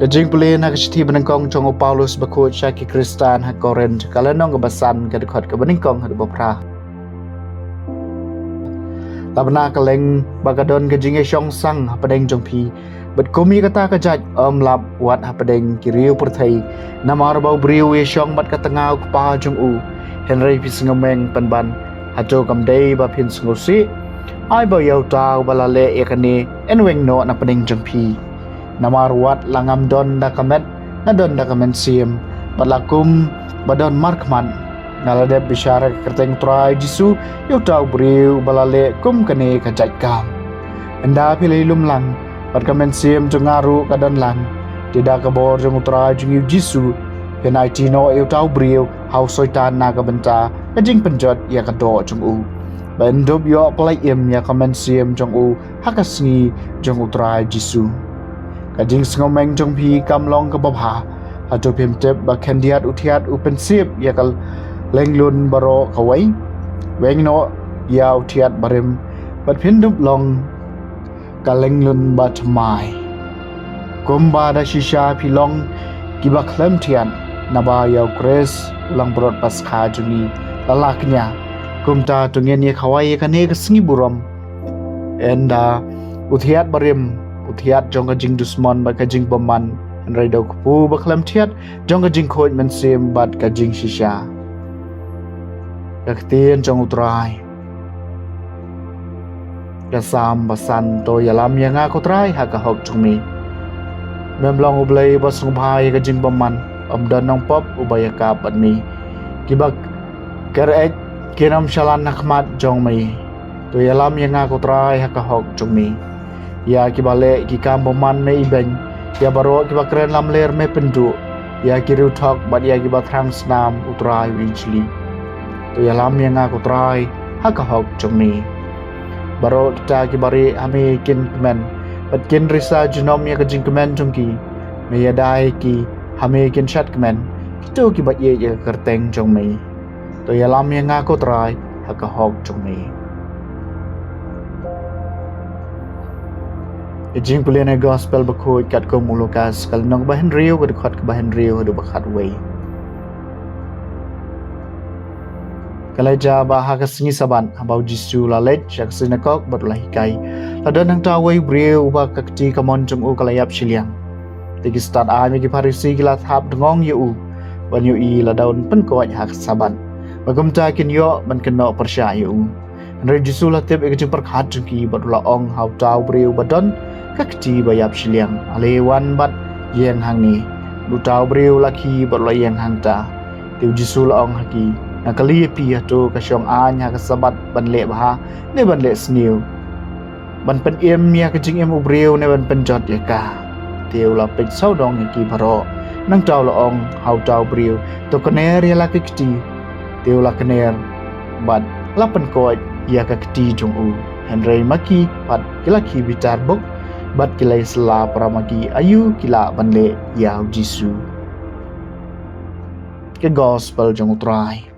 Kajing pulin ha kachiti benengkong chong o Paulus bakut syaki Kristan ha Korin kala nong kebasan kadekot ke benengkong ha bopra. Labna kaleng bagadon kajing e syong sang ha padeng jong pi. Bet kumi kata kajaj lap wat ha padeng kiriu perthai. Namar bau briu e syong bat katengau kepa jong u. Henry pi sengemeng penban hajo kamdei ba pin sengusi. Ai bau yau tau balale e kani enweng no na padeng jong pi. Namar wat langam don dakamet na don dakamen sim balakum badon markman nalade bisyara kerteng trai jisu yu tau briu balale kum kane kajat kam enda pilih lumlang badkamen sim jungaru kadon lang tidak kabor jung trai jung yu jisu penai tino yu tau briu hau soitan na kabenta kajing penjot ya kado jung u bendob yo play im ya kamen sim jung u hakasngi jung utrai jisu kajing sengomeng jong pi kamlong ke babha ato pim tep ba kandiat utiat upen sip yakal lenglun baro kawai weng no ya utiat barim bat pindup long kalenglun ba tmai kumba da shisha pilong kiba klem tian naba ya kres ulang brot paskha jungi lalaknya kumta tungen ye kawai kane kesengi buram enda utiat barim utiat jong kajing dusman bat kajing paman enraido kupu baklam tiat jong kajing khoj men sim bat kajing shisha kaktien jong utrai kasam basan to yalam yanga kotrai haka hok jungmi memblong ublai basung bhai kajing paman amdan nong pop ubaya ka patmi kibak kerek kiram shalan nakmat jong mai to yalam yanga kotrai haka hok jungmi ya kibale ki kam paman me ibeng ya baro kiba keren lam ler me pendu ya kiru thok bat ya kiba thrang snam utrai winchli to ya lam yang aku trai haka hok chumi baro kita kibari ame kin kemen bat kin risa junom ya kajing kemen chungki me ya dai ki ame kin chat kemen kito kiba ye ya kerteng chungmi to ya lam yang aku trai haka hok chumi Ijing pulian gospel bakut kat ko mulukas kal nong bahan riu ko dekat ke bahan riu do bakat way. Kalaja baha kasengi saban abau jisu lalet jak sinakok batlah hikai. Ladan nang tawai briu ba kakti kamon jung u kalayap siliang. Tigi start a mi ki parisi kilat hap dengong yu ban yu i ladaun pen ko hak saban. Bagum ta kin yo ban keno persya yu. Andre jisu latip ikajing perkhat jungki batula ong hau taw briu badon kakti bayap siliang alewan bat yang hang ni lutau briu laki batla yang hang ta tiu jisul ong haki nakali pi to kasyong anya kasabat ban le bah ne ban le sniu ban pen em ya kajing em ubriu ne ban penjot ya ka tiu la pek sau dong ki baro nang taw la ong hau taw briu to kner ya la kiti tiu la kner bat lapan ko ya kakti jung u Henry maki pat kilaki bitar bok bat kilai sela pramagi ayu kila banle ya jisu ke gospel jong utrai